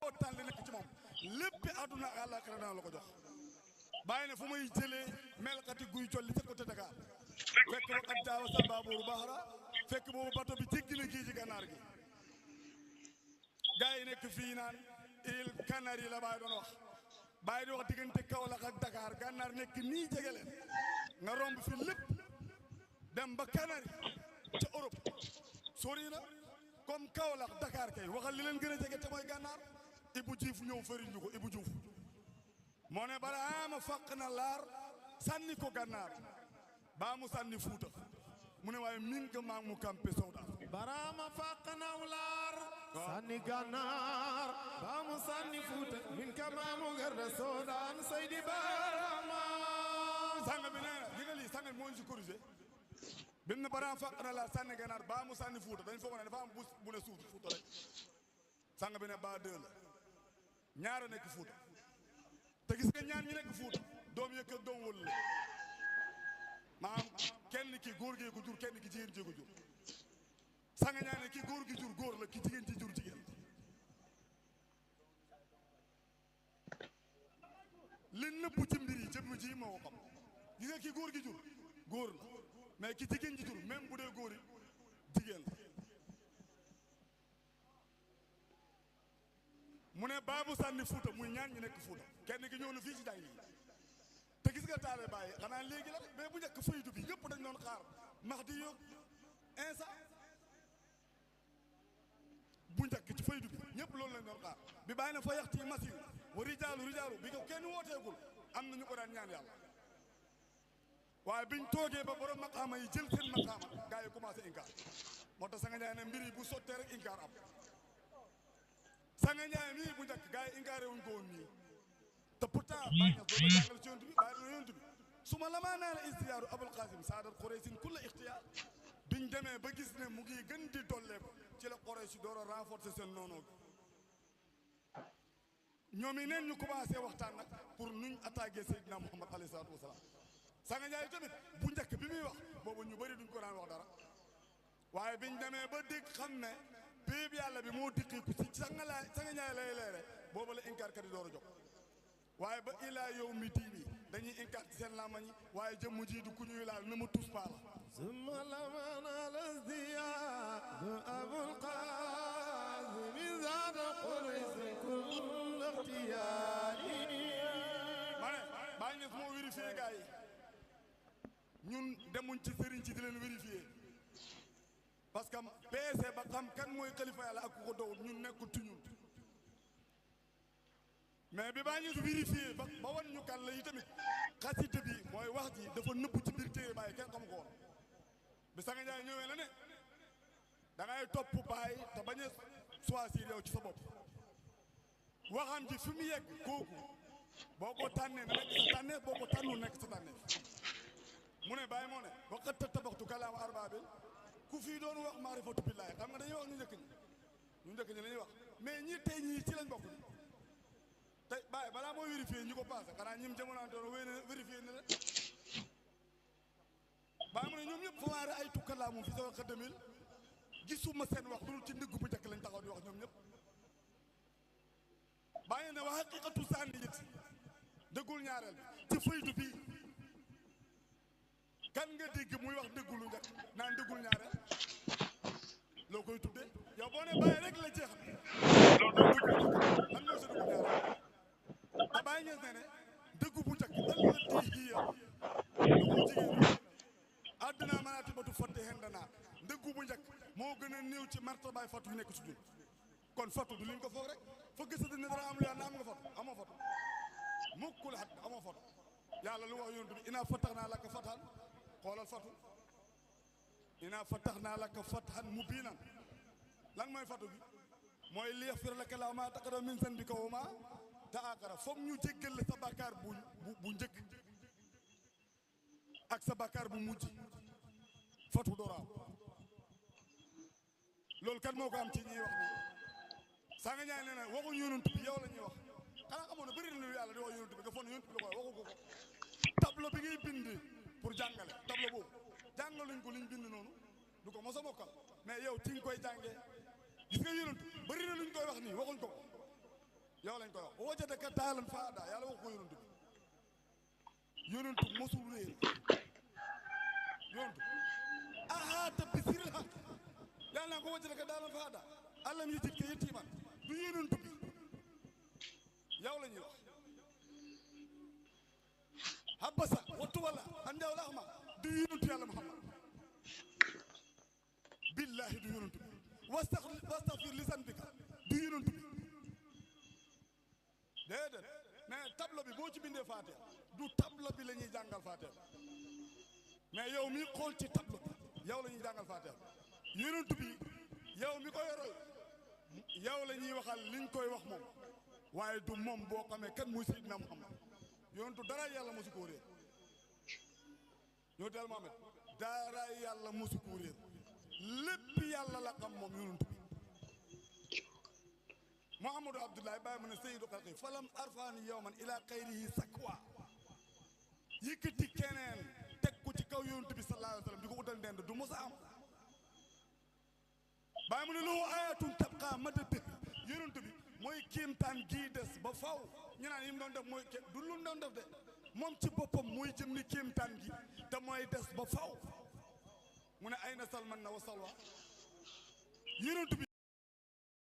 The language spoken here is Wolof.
mbottaan li nekk ci moom léppi àdduna ak àllaaxira dana la ko jox bàyyi ne fu may jëlee melkati guy colli ca côté Dakar fekk waqat jaawa sa baabuuru baxara fekk boobu bato bi jéggi na géej gi gànnaar gi gars yi nekk fii naan île Canaries la Baye doon wax Baye di wax diggante Kaolack ak Dakar gànnaar nekk nii jege leen nga romb fi lépp dem ba Canaries ca Europe sori na comme Kaolack Dakar kay waxal li leen gën a jege te mooy gànnaar Ibou Diouf ñëw fëriñ ñu ko Ibou Diouf moo ne bala ama fàq na laar sànni ko gànnaar baa mu sànni Fuuta mu ne waaye min ka maa mu campé sowda barama fàq naw laar sànni gànnaar baa mu sànni Fuuta min ka maa mu garda soodaan Seydi Barama sang bi nee na diga lii sang bi moo ñu si corrigé bin na barama fàq na laar sànni gànnaar baa mu sànni Fuuta dañ foog ne dafa am bu ne suuf Fuuta rek sang bi ne ba deux la ñaara nekk Fuuta te gis nga ñaan ñi nekk Fuuta doom yëkk ak doom wëlu la maanaam kenn ki góor gee ko jur kenn ki jigéen jee ko jur sanga ñaane ki góor gi jur góor la ki jigéen ji jur jigéen li nëbb ci mbir yi jëmm ji moo ko xam gis nga ki góor gi jur góor la mais ki jigéen ji jur même bu dee góor yi jigéen la mu ne baabu sànni Fuuta muy ñaan ñi nekk Fuuta kenn ki ñëw na fii ci jàng yi te gis nga taale bàyyi xanaa léegi la mais bu njëkk faydu bi yëpp dañ doon xaar Mahdi yoog Insa bu njëkk ci faydu bi ñëpp loolu lañ doon xaar bi bàyyi na fa yaxti masiw wa rijaalu bi ko kenn wooteegul am na ñu ko daan ñaan yàlla waaye biñ toogee ba borom maqaama yi jël seen maqaama gars yi commencé inkaar moo tax sa nga ñaay ne mbir yi bu sottee rek inkaar am sanga ñaay mii bu njëkk gars yi inkaaré wuñ ko woon nii te pourtant bàyyi na doon la jàngal ci yonent bi bàyyi na yonent bi su ma la maa naa la istiyaaru Abul Qasim saadal Quraysin kulla ixtiyaar biñ demee ba gis ne mu ngi gën di dolleeku ci la Quraysh door a renforcer seen noonoo ñoom yi neen ñu commencé waxtaan nag pour nuñ attaqué Seydina Muhammad alayhi salaatu wasalaam sanga ñaay tamit bu njëkk bi muy wax boobu ñu bëri duñ ko daan wax dara waaye biñ demee ba dégg xam ne péeb yàlla bi moo dikkiku ci sanga ñaay lay leere boobu la inkaar kat yi door a jóg waaye ba ilaa yow mi diini dañuy inkaar ci seen lamañ yi waaye jëmm ji du ku ñuy laal ne ma tus paa la summa lamana lasdiyaadu Abul Qaasim zaada Quraysh kull ixtiyaari ma ne baa ñes moo vérifié gars yi ñun demuñ ci sëriñ ci di leen vérifié parce que peese ba xam kan mooy xalifa yàlla ak ku ko dowul ñun nekkul ci ñun mais bi baa ñu vérifié ba wan ñu kan la yi tamit xasida bi mooy wax ji dafa nëbb ci biir téere Baay kenn xamu ko woon bi Sanga Njaay ñëwee la ne da ngay topp Baay te bañ a choisir yow ci sa bopp waxam ji fi mu yegg kooku boo ko tànnee na nekk sa tànneef boo ko tànnul nekk sa tànneef mu ne Baay moo ne waqat tabaxtu kalaama arbaabil ku fii doon wax maarifatu billaahi xam nga dañuy wax ñu njëkk ñi la ñuy wax mais ñi tey ñii ci lañ bokk ni tey Baye balaa moo vérifié ñi ko passé xanaa ñim jamonoontoon wéy na vérifié na la Baye mu ne ñoom ñëpp fa waare ay tukkalaa moom fi sa wax demil gisuma seen wax dul ci ndiggu bu njëkk lañ taxaw di wax ñoom ñëpp Baye ne wax haqiqatu sànni it dëggul ñaareel ci faydu bii kan nga dégg muy wax dëggulu njëkk naan dëggul ñaareel loo koy tuddee yow boo ne Baye rek la jeex loolu lan mooy sa dëggul ñaareel te Baye Niass ne dëggu bu njëkk ëllëg hiya lu ko jigéen àddina manaatibatu fatti hendanaa dëggu bu njëkk moo gën a néew ci martabaay fatu yu nekk ci dun kon fatu du liñ ko foog rek fa gisati ne dara am lu yàlla am nga fatu amoo fatu mukkul xat amoo fatu yàlla lu wax yonent bi inaa fatahnaa laka fathan xoolal fatu inaa fatahnaa laka fathan mubiinan lan mooy fatu bi mooy liyaghfira laka llaahu maa taqaddama min zanbika wa maa ta'akhkhara foog ñu jéggal la sa bàkkaar bu njëkk ak sa bàkkaar bu mujj fatu dooraaw loolu kan moo ko am ci ñuy wax ni Sanga Njaay nee na waxuñu yonent bi yow la ñuy wax xanaa xamoon na bëri na lu yàlla di wax yonent bi nga foog ne yonent bi la ko waxu ko tableau bi ngay bind pour jàngale tableau boobu jàngaluñ ko liñ bind noonu du ko mos a mokkal mais yow ci nga koy jàngee gis nga yonent bëri na luñ koy wax nii waxuñ ko yow lañ koy wax wajadaka daalan faada yàlla wax ko yonent bi yonent mosul réer yonent ahaata bi siril haq yàlla naa ko wajadaka daalan faada alam yajidka yatiiman du yonent bi yow la ñuy wax habasa wattu wala an jaw la axma du yonent yàlla Muhammad billahi du yonent bi wastaghfir li zanbika du yonent bi déedéet mais tableau bi boo ci bindee Fatiha du tableau bi la ñuy jàngal Fatiha mais yow mi xool ci tableau bi yow la ñuy jàngal Fatiha yonent bi yow mi ko yoroy yow la ñuy waxal liñ koy wax moom waaye du moom boo xamee kan muy Seydina Muhammad yonentu dara yàlla mosu koo réer ñoo teel Muhammad dara yàlla mosu koo réer lépp yàlla la xam moom yonent bi Muhammadu Abdullahi bàyyi mu ne sayyidu xalqi falam arfaani yawman ila xayrihi sakwa yëkkati keneen teg ko ci kaw yonent bi sallallahu alayhi wa sallam di ko utal ndend du musa am bàyyi mu ne lahu ayatun tabqa madad yonent bi mooy kéemtaan gii des ba faw ñu naan yi mu doon def mooy du lu mu doon def de moom ci boppam mooy jëm ni kéemtaan gi te mooy des ba faw mu ne ayna salman na wa salwa yonent bi